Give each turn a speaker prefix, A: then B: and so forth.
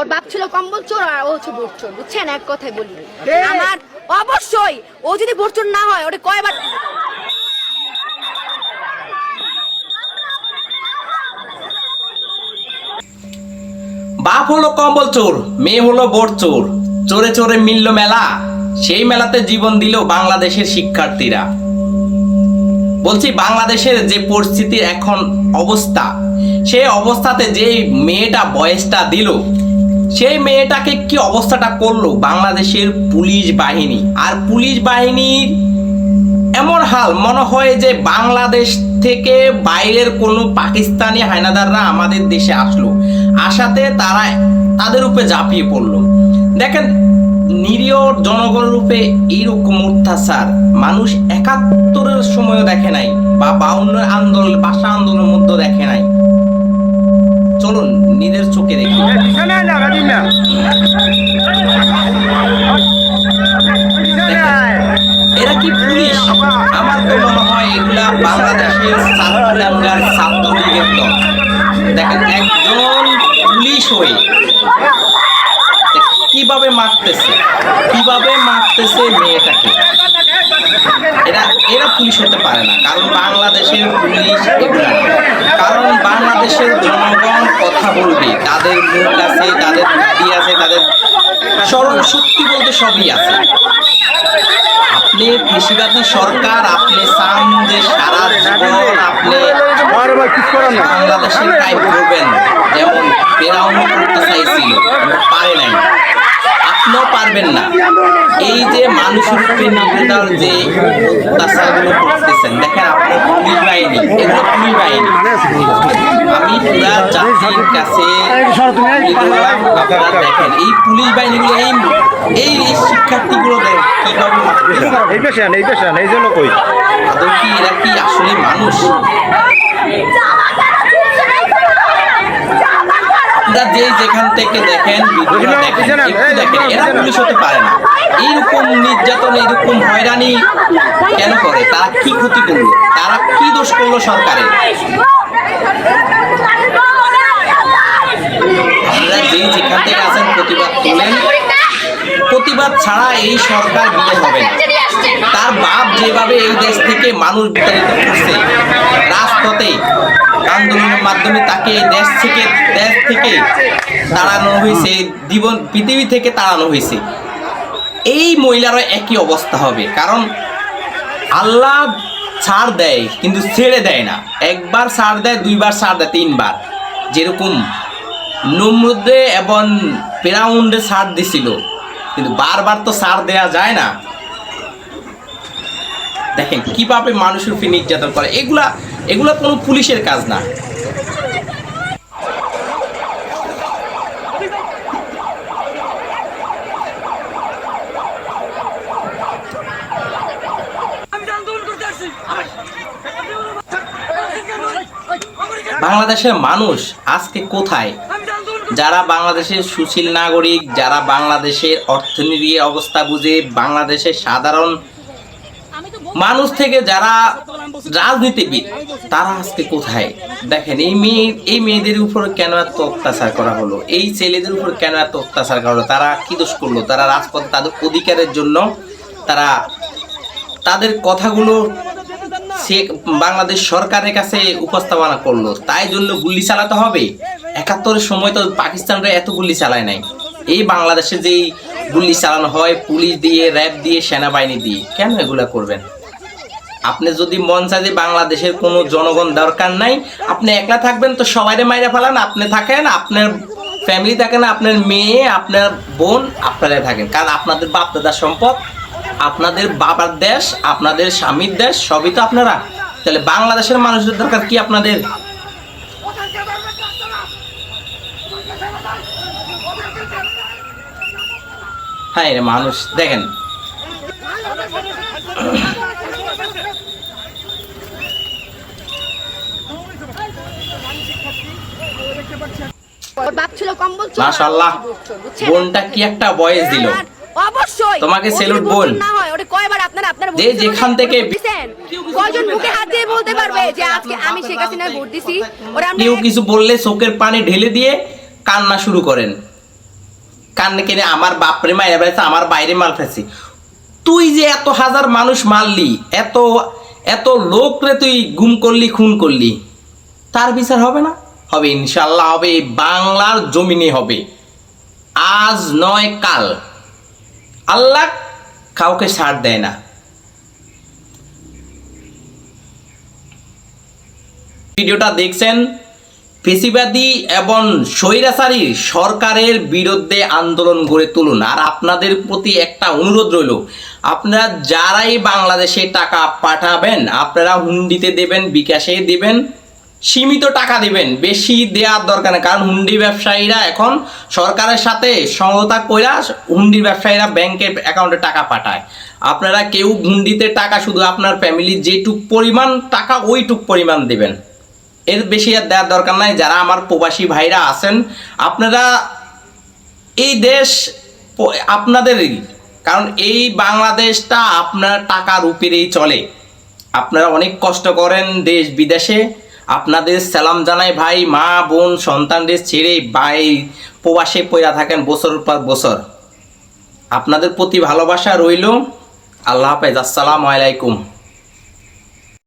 A: ওর বাপ ছিল কম্বল চোর আর ও হচ্ছে বোট চোর, বুঝছেন? এক কথায় বলি আমার অবশ্যই ও যদি বোট চোর না হয় ওটা কয়বার
B: বাপ হলো কম্বল চোর, মেয়ে হলো বোট চোর, চোরে চোরে মিলল মেলা। সেই মেলাতে জীবন দিল বাংলাদেশের শিক্ষার্থীরা। বলছি বাংলাদেশের যে পরিস্থিতির এখন অবস্থা, সেই অবস্থাতে যে মেয়েটা বয়সটা দিল, সেই মেয়েটাকে কি অবস্থাটা করলো বাংলাদেশের পুলিশ বাহিনী। আর পুলিশ বাহিনীর এমন হাল, মনে হয় যে বাংলাদেশ থেকে বাইরের কোনো পাকিস্তানি হায়নাদাররা আমাদের দেশে আসলো, আসাতে তারা তাদের উপরে ঝাঁপিয়ে পড়লো। দেখেন নিরীহ জনগণের উপরে এইরকম অত্যাচার মানুষ ৭১-এর সময়ও দেখে নাই, বা ৫২ আন্দোলন, ভাষা আন্দোলনের মধ্যে দেখে নাই। চলুন নিজের চোখে দেখি। এরা কি পুলিশ? আমার তো মনে হয় এগুলা বাংলাদেশের ছাত্রলীগের দল। দেখেন একজন পুলিশ হয়ে কিভাবে মারতেছে মেয়েটাকে। এরা পুলিশ হতে পারে না, কারণ বাংলাদেশের পুলিশ এগুলা না। কারণ বাংলাদেশের জনগণ কথা বলবে, তাদের মুখ আছে, তাদের বুদ্ধি আছে, তাদের স্মরণ শক্তি বলতে সবই আছে। আপনি বেশিরভাগই সরকার, আপনি চান যে সারা জীবন আপনি বাংলাদেশের টাইপ করবেন, যেমন ফেরাউন করতে চাইছিল, পারে নাই, আপনিও পারবেন না। এই যে মানুষের উপরে নির্যাতন যে অত্যাচারগুলো করতেছেন, দেখেন আপনার পুলিশ বাহিনী, এগুলো পুলিশ বাহিনী। আমি পুরা জাতির কাছে আপনারা দেখেন এই পুলিশ বাহিনীগুলো, এই শিক্ষার্থীগুলো কিভাবে আদৌ কি এরা কি আসলে মানুষ? আপনারা যেখান থেকে দেখেন ভিডিওটা দেখেন, একটু দেখেন, এরা পুলিশ হতে পারে না। এইরকম নির্যাতন, এইরকম হয়রানি কেন করে? তারা কি ক্ষতি করলো? তারা কি দোষ করলো সরকারের? আপনারা যেখান থেকে আছেন প্রতিবাদ তোলেন। প্রতিবাদ ছাড়া এই সরকার বিলে হবে না। তার বাপ যেভাবে এই দেশ থেকে মানুষ বিতাড়িত করছে, রাজপথে আন্দোলনের মাধ্যমে তাকে এই দেশ থেকে তাড়ানো হয়েছে, পৃথিবী থেকে তাড়ানো হয়েছে। এই মহিলারও একই অবস্থা হবে, কারণ আল্লাহ ছাড় দেয় কিন্তু ছেড়ে দেয় না। একবার ছাড় দেয়, দুইবার ছাড় দেয়, তিনবার। যেরকম নমরুদে এবং ফেরাউনরে ছাড় দিছিল, কিন্তু বারবার তো ছাড় দেয়া যায় না। দেখেন কিভাবে মানুষের উপর নির্যাতন করে। এগুলা কোনো পুলিশের কাজ না। বাংলাদেশের মানুষ আজকে কোথায়? যারা বাংলাদেশের সুশীল নাগরিক, যারা বাংলাদেশের অর্থনীতির অবস্থা বুঝে, বাংলাদেশের সাধারণ মানুষ থেকে যারা রাজনীতিবিদ, তারা আজকে কোথায়? দেখেন এই মেয়েদের উপর কেন এত অত্যাচার করা হলো, এই ছেলেদের উপর কেন এত অত্যাচার করা হলো? তারা কি দোষ করলো? তারা রাজপথে তাদের অধিকারের জন্য তারা তাদের কথাগুলো বাংলাদেশ সরকারের কাছে উপস্থাপনা করলো, তাই জন্য গুলি চালাতে হবে। ৭১-এর সময় তো পাকিস্তানরা এত গুলি চালায় নাই। এই বাংলাদেশে যেই গুলি চালানো হয় পুলিশ দিয়ে, র্যাব দিয়ে, সেনাবাহিনী দিয়ে, কেন এগুলা করবেন? আপনি যদি মন চায় যে বাংলাদেশের কোনো জনগণ দরকার নাই, আপনি একলা থাকবেন, তো সবাইরে মাইরা ফেলান। আপনি থাকেন, আপনার ফ্যামিলি থাকেন, আপনার মেয়ে, আপনার বোন, আপনারাই থাকেন। কারণ আপনাদের বাপ দাদার সম্পদ, আপনাদের বাবার দেশ, আপনাদের স্বামীর দেশ, সবই তো আপনারা। তাহলে বাংলাদেশের মানুষের দরকার কি আপনাদের? হ্যাঁ রে মানুষ দেখেন। মাশাআল্লাহ, বোনটা কি একটা বয়স দিল।
A: অবশ্যই
B: তোমাকে সেলুট বোন।
A: না হয় ওটা কয়বার আপনারা
B: যে যেখান থেকে
A: কয়জন মুখে হাত দিয়ে বলতে পারবে যে আজকে আমি শেখ হাসিনার ভোট দিছি? ওরা
B: কেউ কিছু বললে চোখের পানি ঢেলে দিয়ে কান্না শুরু করেন। কানে কেনে আমার বাপরে মায়ের ফেলছে, আমার বাইরে মাল ফেলছি। তুই যে এত হাজার মানুষ মারলি, এত এত লোক রে তুই গুম করলি, খুন করলি, তার বিচার হবে না? হবে, ইনশাল্লাহ হবে, এই বাংলার জমিনে হবে। আজ নয় কাল। আল্লাহ কাউকে ছাড় দেয় না। ভিডিওটা দেখছেন, ফেসিবাদী এবং স্বৈরাচারী সরকারের বিরুদ্ধে আন্দোলন গড়ে তুলুন। আর আপনাদের প্রতি একটা অনুরোধ রইল, আপনারা যারাই বাংলাদেশে টাকা পাঠাবেন, আপনারা হুন্ডিতে দেবেন, বিকাশে দিবেন, সীমিত টাকা দিবেন, বেশি দেওয়ার দরকার নেই। কারণ হুন্ডি ব্যবসায়ীরা এখন সরকারের সাথে সমঝোতা কইরা হুন্ডির ব্যবসায়ীরা ব্যাংকের অ্যাকাউন্টে টাকা পাঠায়। আপনারা কেউ হুন্ডিতে টাকা, শুধু আপনার ফ্যামিলির যেটুক পরিমাণ টাকা ওইটুক পরিমাণ দেবেন, এর বেশি আর দেওয়ার দরকার নাই। যারা আমার প্রবাসী ভাইরা আছেন, আপনারা এই দেশ আপনাদেরই, কারণ এই বাংলাদেশটা আপনার টাকার উপরেই চলে। আপনারা অনেক কষ্ট করেন দেশ বিদেশে, আপনাদের সালাম জানাই ভাই। মা বোন সন্তানদের ছেড়ে ভাই প্রবাসে পড়া থাকেন বছর পর বছর। আপনাদের প্রতি ভালোবাসা রইল। আল্লাহ হাফেজ, আসসালামু আলাইকুম।